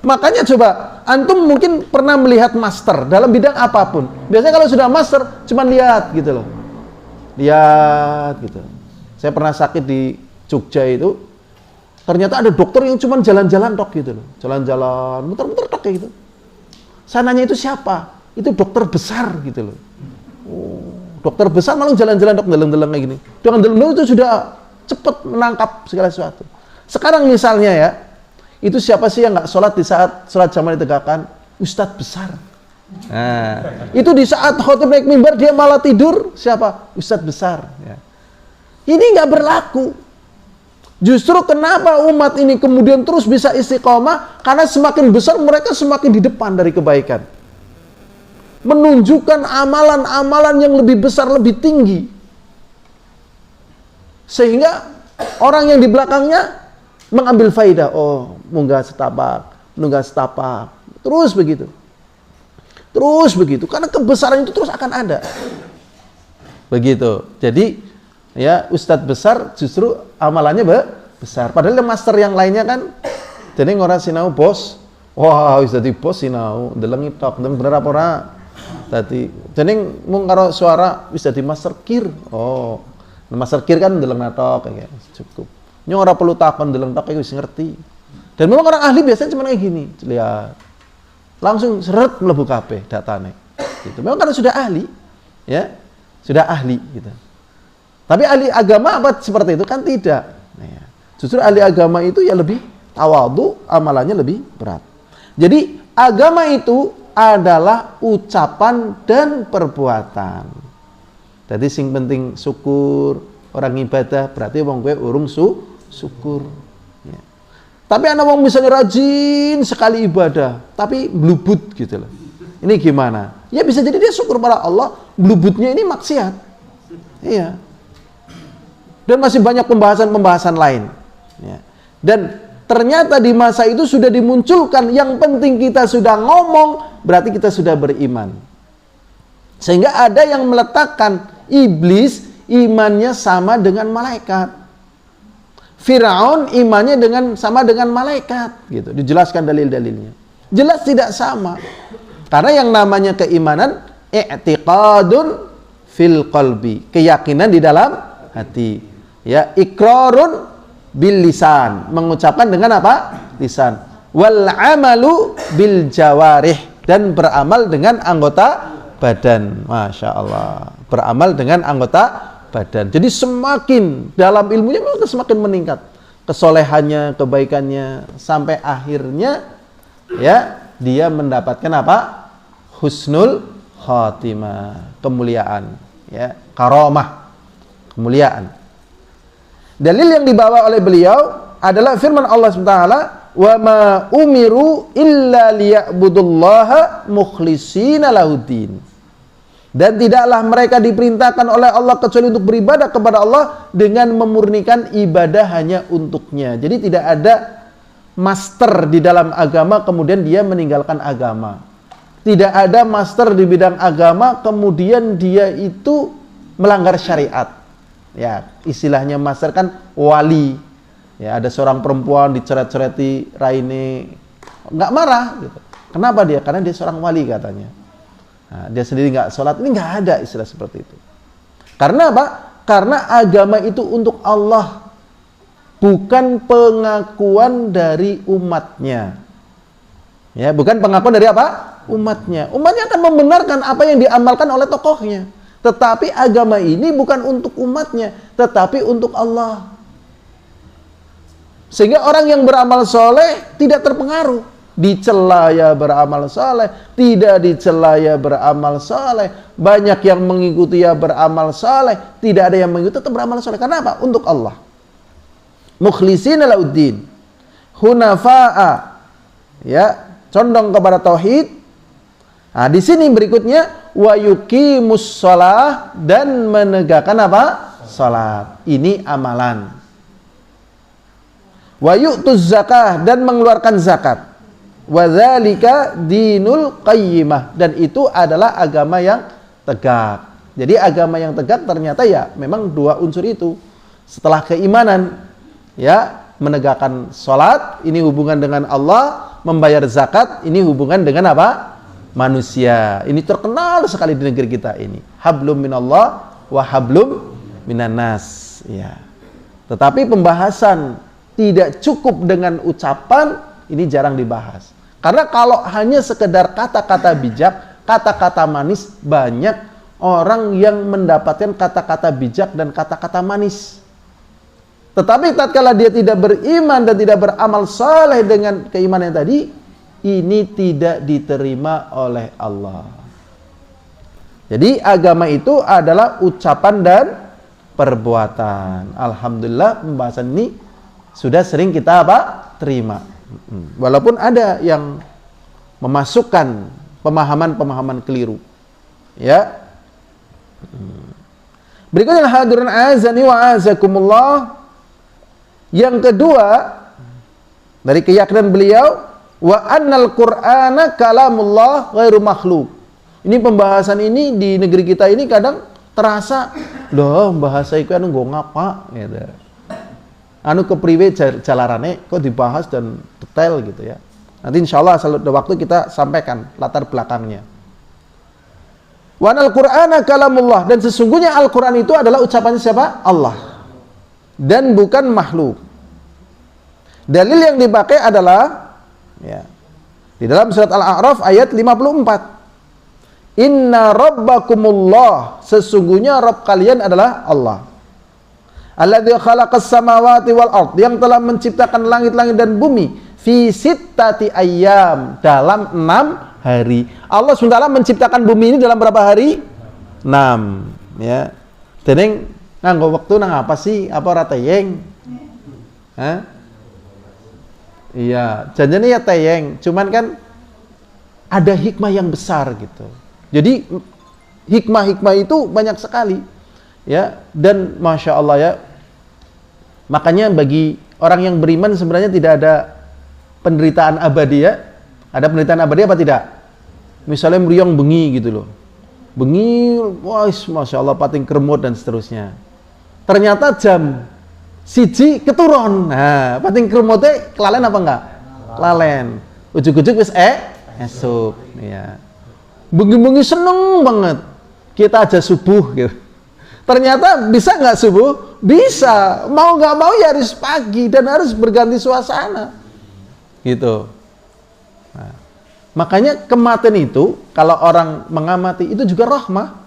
Makanya coba, antum mungkin pernah melihat master dalam bidang apapun. Biasanya kalau sudah master, cuman lihat gitu loh. Lihat gitu. Saya pernah sakit di Jogja itu, ternyata ada dokter yang cuman jalan-jalan tok gitu loh. Jalan-jalan, muter-muter tok kayak gitu. Saya nanya itu siapa? Itu dokter besar gitu loh. Oh, dokter besar malah jalan-jalan dok, deleng-deleng kayak gini. Dengan deleng-deleng itu sudah cepat menangkap segala sesuatu. Sekarang misalnya ya, itu siapa sih yang nggak sholat di saat sholat jamaah ditegakkan? Ustadz besar. Nah, itu di saat khotib naik mimbar dia malah tidur, siapa? Ustadz besar. Ya. Ini nggak berlaku. Justru kenapa umat ini kemudian terus bisa istiqomah? Karena semakin besar mereka semakin di depan dari kebaikan. Menunjukkan amalan-amalan yang lebih besar, lebih tinggi. Sehingga orang yang di belakangnya mengambil faidah. Oh, munggah setapak, terus begitu. Terus begitu, karena kebesaran itu terus akan ada. Begitu. Jadi, ya Ustadz besar justru amalannya besar. Padahal master yang lainnya kan, jadi ngora sinau bos. Wah, Ustadz bos sinau, delengi tok, bener apa ora? Tadi, jadi mung karo suara bisa di master kir. Oh, master kir kan deleng natok kayak cukup. Nyong ora perlu takon deleng tok wis ngerti. Dan memang orang ahli biasanya cuma kayak gini, lihat. Langsung seret mlebu kabeh datane. Gitu. Memang karena sudah ahli, ya. Sudah ahli gitu. Tapi ahli agama apa seperti itu kan tidak. Nah, ya. Justru ahli agama itu ya lebih tawadhu, amalannya lebih berat. Jadi agama itu adalah ucapan dan perbuatan. Jadi sing penting syukur, orang ibadah berarti wong kowe urung syukur. Ya. Tapi ana wong misalnya rajin sekali ibadah, tapi blubut gitu loh. Ini gimana? Ya bisa jadi dia syukur pada Allah, blubutnya ini maksiat. Iya. Dan masih banyak pembahasan-pembahasan lain. Ya. Dan ternyata di masa itu sudah dimunculkan, yang penting kita sudah ngomong, berarti kita sudah beriman. Sehingga ada yang meletakkan iblis imannya sama dengan malaikat. Firaun imannya sama dengan malaikat, gitu. Dijelaskan dalil-dalilnya. Jelas tidak sama. Karena yang namanya keimanan i'tiqadun fil qalbi, keyakinan di dalam hati. Ya, iqrarun bil lisan, mengucapkan dengan apa? Lisan. Wal amalu bil jawarih, dan beramal dengan anggota badan. Masya Allah, beramal dengan anggota badan. Jadi semakin dalam ilmunya maka semakin meningkat kesolehannya, kebaikannya, sampai akhirnya ya dia mendapatkan apa? Husnul khatimah, kemuliaan, ya, karomah, kemuliaan. Dalil yang dibawa oleh beliau adalah firman Allah SWT, wa ma umiru illa liya'budullaha mukhlishina lahuddin. Dan tidaklah mereka diperintahkan oleh Allah kecuali untuk beribadah kepada Allah dengan memurnikan ibadah hanya untuknya. Jadi tidak ada master di dalam agama kemudian dia meninggalkan agama. Tidak ada master di bidang agama kemudian dia itu melanggar syariat. Ya, istilahnya master kan wali. Ya, ada seorang perempuan diceret-cereti raine, nggak marah gitu. Kenapa dia? Karena dia seorang wali katanya. Nah, dia sendiri nggak sholat, ini nggak ada istilah seperti itu. Karena apa? Karena agama itu untuk Allah, bukan pengakuan dari umatnya. Ya, bukan pengakuan dari apa? Umatnya. Umatnya akan membenarkan apa yang diamalkan oleh tokohnya. Tetapi agama ini bukan untuk umatnya, tetapi untuk Allah. Sehingga orang yang beramal soleh tidak terpengaruh. Dicela ya beramal saleh, tidak dicela ya beramal saleh. Banyak yang mengikuti ya beramal saleh, tidak ada yang mengikuti tetap beramal saleh. Karena apa? Untuk Allah. Mukhlishina lauddin, hunafa'a, ya, condong kepada tauhid. Nah, di sini berikutnya wa yuqimus shalah, dan menegakkan apa? Salat. Ini amalan. wa yu'tuz zakah, dan mengeluarkan zakat. Wa dzalika dinul qayyimah, dan itu adalah agama yang tegak. Jadi agama yang tegak ternyata ya memang dua unsur itu. Setelah keimanan, ya menegakkan sholat, ini hubungan dengan Allah, membayar zakat, ini hubungan dengan apa? Manusia. Ini terkenal sekali di negeri kita ini. Hablum minallah wa hablum minan nas. Ya. Tetapi pembahasan tidak cukup dengan ucapan, ini jarang dibahas. Karena kalau hanya sekedar kata-kata bijak, kata-kata manis, banyak orang yang mendapatkan kata-kata bijak dan kata-kata manis. Tetapi tatkala dia tidak beriman dan tidak beramal saleh dengan keimanan tadi, ini tidak diterima oleh Allah. Jadi agama itu adalah ucapan dan perbuatan. Alhamdulillah pembahasan ini sudah sering kita terima. Walaupun ada yang memasukkan pemahaman-pemahaman keliru. Ya. Berikutnya hadirin azani wa azakumullah. Yang kedua dari keyakinan beliau, wa annal Qur'ana kalamullah ghairu makhluk. Ini pembahasan ini di negeri kita ini kadang terasa, loh bahasa iku anu nggo ngapa gitu. Anu kepriwe jalarane kok dibahas dan detail gitu ya. Nanti insyaallah asal ada waktu kita sampaikan latar belakangnya. Wa annal Qur'ana kalamullah, dan sesungguhnya Al-Qur'an itu adalah ucapannya siapa? Allah. Dan bukan makhluk. Dalil yang dipakai adalah ya, di dalam surat Al-A'raf ayat 54. Inna rabbakumullah, sesungguhnya Rabb kalian adalah Allah. Alladzi khalaqas samawati wal ard, yang telah menciptakan langit-langit dan bumi fi sittati ayyam, dalam 6 hari. Allah SWT menciptakan bumi ini dalam berapa hari? 6. Ya. Dening nganggo waktu nang apa sih? Apa ora teyeng? Hah? Iya, janjane ya teyeng, cuman kan ada hikmah yang besar gitu. Jadi hikmah-hikmah itu banyak sekali. Ya, dan Masya Allah ya. Makanya bagi orang yang beriman sebenarnya tidak ada penderitaan abadi ya. Ada penderitaan abadi apa tidak? Misalnya meriang bengi gitu loh. Bengi, wah, Masya Allah, pating keremut dan seterusnya. Ternyata jam siji keturun. Nah, pating kremotnya kelalen apa enggak? Kelalen. Ujug-ujug wis esuk ya. Bengi-bengi seneng banget. Kita aja subuh gitu. Ternyata bisa enggak subuh? Bisa. Mau enggak mau ya harus pagi dan harus berganti suasana. Gitu. Nah, makanya kematian itu kalau orang mengamati itu juga rahmah.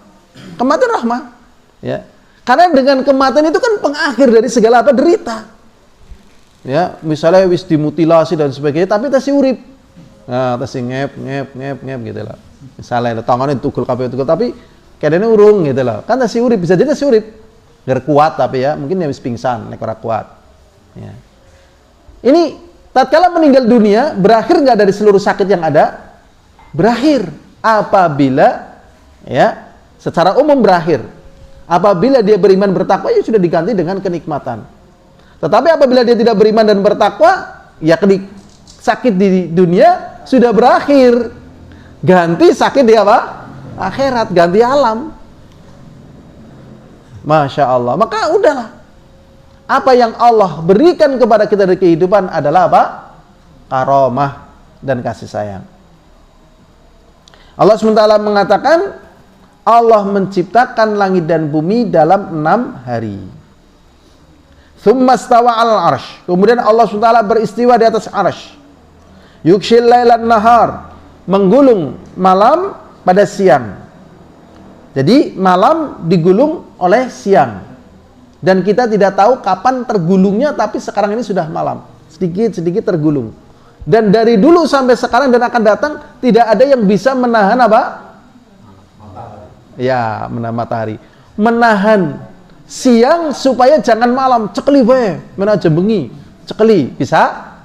Kematian rahmah. Ya. Karena dengan kematian itu kan pengakhir dari segala apa derita. Ya, misalnya wis dimutilasi dan sebagainya, tapi tasih urip. Nah, tasih ngep gitu lah. Misalnya tangannya tukul kabeh tukul, tapi keadaannya urung gitu lah. Kan tasih urip, bisa jadi tasih urip. Biar kuat tapi ya, mungkin habis pingsan, nek ora kuat. Ya. Ini tatkala meninggal dunia, berakhir enggak dari seluruh sakit yang ada? Berakhir apabila ya, secara umum berakhir. Apabila dia beriman bertakwa, ya sudah diganti dengan kenikmatan. Tetapi apabila dia tidak beriman dan bertakwa, ya sakit di dunia sudah berakhir. Ganti sakit di apa? Akhirat, ganti alam. Masya Allah. Maka udahlah. Apa yang Allah berikan kepada kita dari kehidupan adalah apa? Karomah dan kasih sayang. Allah SWT mengatakan, Allah menciptakan langit dan bumi dalam 6 hari. Tsumma stawa 'alal 'arsy. Kemudian Allah SWT beristiwa di atas 'arsy. Yukshil lailan nahar, menggulung malam pada siang. Jadi malam digulung oleh siang. Dan kita tidak tahu kapan tergulungnya, tapi sekarang ini sudah malam. Sedikit-sedikit tergulung. Dan dari dulu sampai sekarang dan akan datang, tidak ada yang bisa menahan apa? Ya, menahan matahari. Menahan siang supaya jangan malam. Cekeli wae, men aja bengi. Cekeli, bisa?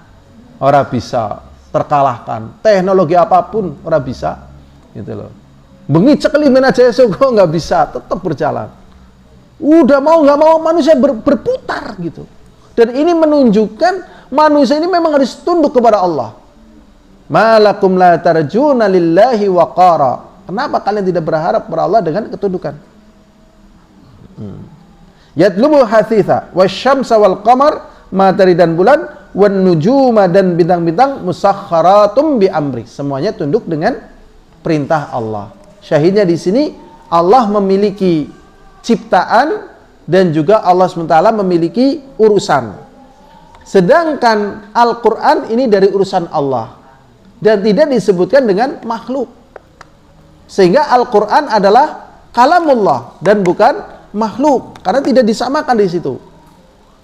Ora bisa. Terkalahkan. Teknologi apapun ora bisa. Gitu loh. Bengi cekeli men aja esuk enggak bisa, tetap berjalan. Udah mau nggak mau manusia berputar gitu. Dan ini menunjukkan Manusia ini memang harus tunduk kepada Allah. Malakum la tarjuna lillahi waqara. Kenapa kalian tidak berharap kepada Allah dengan ketundukan? Yatlubu hasitha wasyamsa wal qamar, matahari dan bulan, wan nujuma dan bintang-bintang, musakhkharatum bi amri. Semuanya tunduk dengan perintah Allah. Syahidnya di sini Allah memiliki ciptaan dan juga Allah SWT memiliki urusan. Sedangkan Al-Quran ini dari urusan Allah dan tidak disebutkan dengan makhluk. Sehingga Al-Quran adalah kalamullah dan bukan makhluk, karena tidak disamakan di situ.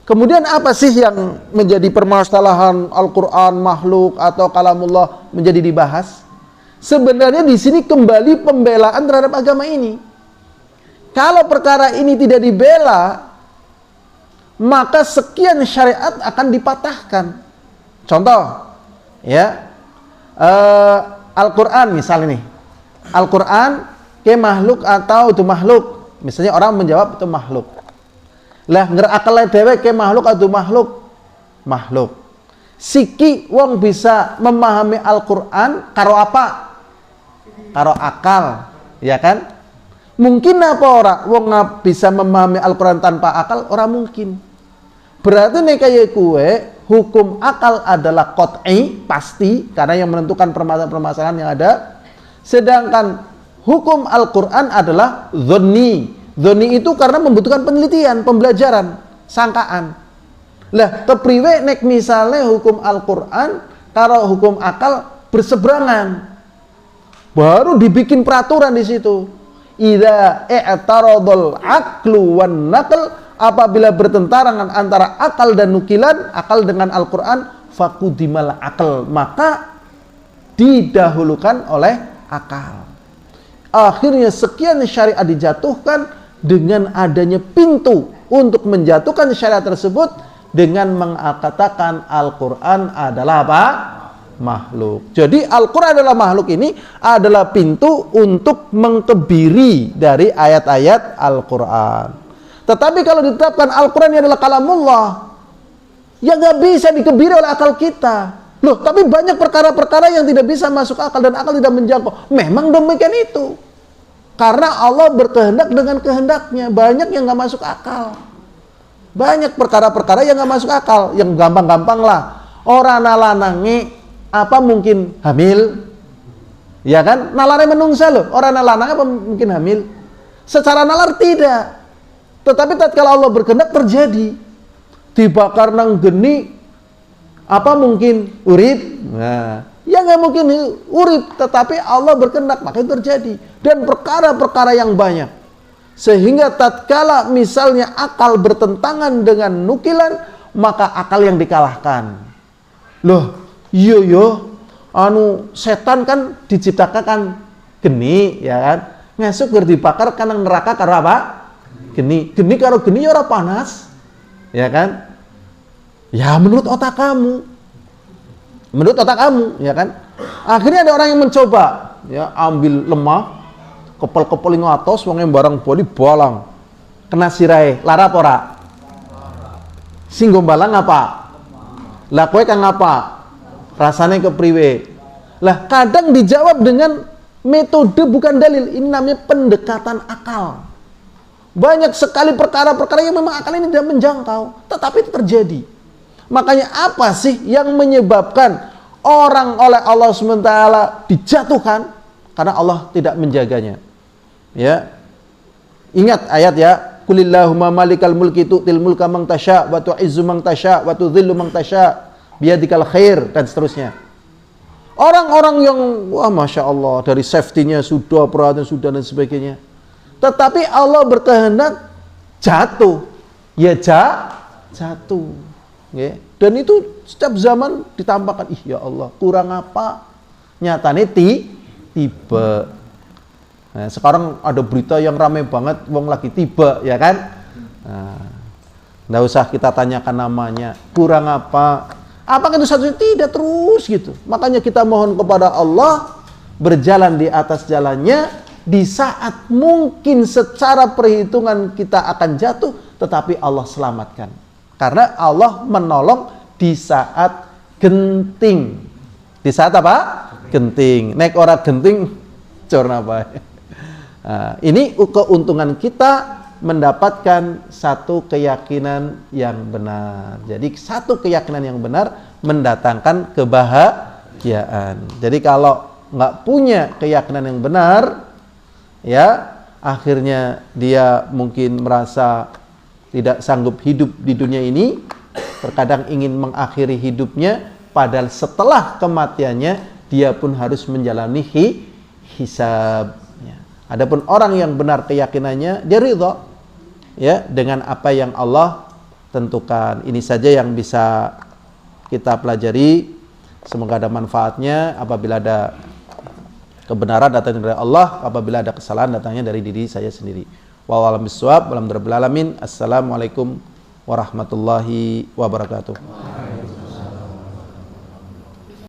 Kemudian apa sih yang menjadi permasalahan Al-Quran makhluk atau kalamullah menjadi dibahas? Sebenarnya di sini kembali pembelaan terhadap agama ini. Kalau perkara ini tidak dibela, maka sekian syariat akan dipatahkan. Contoh, ya, Al-Quran misalnya nih, Al-Quran ke makhluk atau itu makhluk? Misalnya orang menjawab itu makhluk. Lah ngerakale dhewe ke makhluk atau makhluk? Makhluk. Siki wong bisa memahami Al-Quran karo apa? Karo akal, ya kan? Mungkin apa ora wong bisa memahami Al-Quran tanpa akal? Ora mungkin. Berarti nek kaya kue hukum akal adalah qat'i, pasti, karena yang menentukan permasalahan yang ada. Sedangkan hukum Al-Quran adalah dhonni. Dhonni itu karena membutuhkan penelitian, pembelajaran, sangkaan. Lah, kepriwe nek misalnya hukum Al-Quran karo hukum akal berseberangan. Baru dibikin peraturan di situ. Idza i'taradul aqlu wan naql, apabila bertentangan antara akal dan nukilan, akal dengan Al-Quran, faqudimal aql, maka didahulukan oleh akal. Akhirnya sekian syariat dijatuhkan dengan adanya pintu untuk menjatuhkan syariat tersebut dengan mengatakan Al-Quran adalah apa? Makhluk. Jadi Al-Quran adalah makhluk ini adalah pintu untuk mengkebiri dari ayat-ayat Al-Quran. Tetapi kalau ditetapkan Al-Quran ini adalah kalamullah, ya nggak bisa dikebiri oleh akal kita. Loh, tapi banyak perkara-perkara yang tidak bisa masuk akal dan akal tidak menjangkau. Memang demikian itu. Karena Allah berkehendak dengan kehendaknya. Banyak yang nggak masuk akal. Banyak perkara-perkara yang nggak masuk akal. Yang gampang-gampang lah. Orang nalanangi apa mungkin hamil? Ya kan? Nalarnya menungsa loh. Orang nalanangi apa mungkin hamil? Secara nalar tidak. Tetapi tatkala Allah berkehendak terjadi. Dibakar nang geni apa mungkin urip? Nah, ya nggak mungkin urip, tetapi Allah berkehendak maka itu terjadi. Dan perkara-perkara yang banyak. Sehingga tatkala misalnya akal bertentangan dengan nukilan, maka akal yang dikalahkan. Loh, yo, setan kan diciptakan kan geni, ya kan? Ngesuk dibakar karena neraka karo apa? Geni karo geni ora panas. Ya kan? Ya menurut otak kamu. Ya kan? Akhirnya ada orang yang mencoba, ya ambil lemah, kepel-kepel ing atos wong barang boli balang. Kena sirahe, lara apa ora? Sing gombalang apa? Lah kowe kang apa? Rasane kepriwe? Lah kadang dijawab dengan metode bukan dalil. Ini namanya pendekatan akal. Banyak sekali perkara-perkara yang memang akal ini tidak menjangkau, tetapi itu terjadi. Makanya apa sih yang menyebabkan orang oleh Allah SWT dijatuhkan? Karena Allah tidak menjaganya. Ya, ingat ayat ya, Qulillahumma malikal mulki tu'til mulka man tasya wa tu'izzu man tasya wa tudhillu man tasya biyadikal khair, dan seterusnya. Orang-orang yang wah masya Allah dari safety-nya sudah, peralatan sudah dan sebagainya, tetapi Allah berkehendak jatuh, ya jatuh. Ya. Dan itu setiap zaman ditampakkan, ih ya Allah kurang apa? Nyatanya tiba. Nah, sekarang ada berita yang ramai banget, wong lagi tiba, ya kan? Nah, nggak usah kita tanyakan namanya, kurang apa? Apakah itu satu? Tidak, terus gitu. Makanya kita mohon kepada Allah berjalan di atas jalannya di saat mungkin secara perhitungan kita akan jatuh, tetapi Allah selamatkan. Karena Allah menolong di saat genting. Di saat apa? Genting. Nek ora genting, corna apa? Nah, ini keuntungan kita mendapatkan satu keyakinan yang benar. Jadi satu keyakinan yang benar mendatangkan kebahagiaan. Jadi kalau nggak punya keyakinan yang benar, ya akhirnya dia mungkin merasa tidak sanggup hidup di dunia ini, terkadang ingin mengakhiri hidupnya, padahal setelah kematiannya dia pun harus menjalani hisab. Adapun orang yang benar keyakinannya, dia ridha ya dengan apa yang Allah tentukan. Ini saja yang bisa kita pelajari. Semoga ada manfaatnya. Apabila ada kebenaran datangnya dari Allah, apabila ada kesalahan datangnya dari diri saya sendiri. Wallahu a'lam bishawab. Alhamdulillahirabbil alamin. Assalamualaikum warahmatullahi wabarakatuh.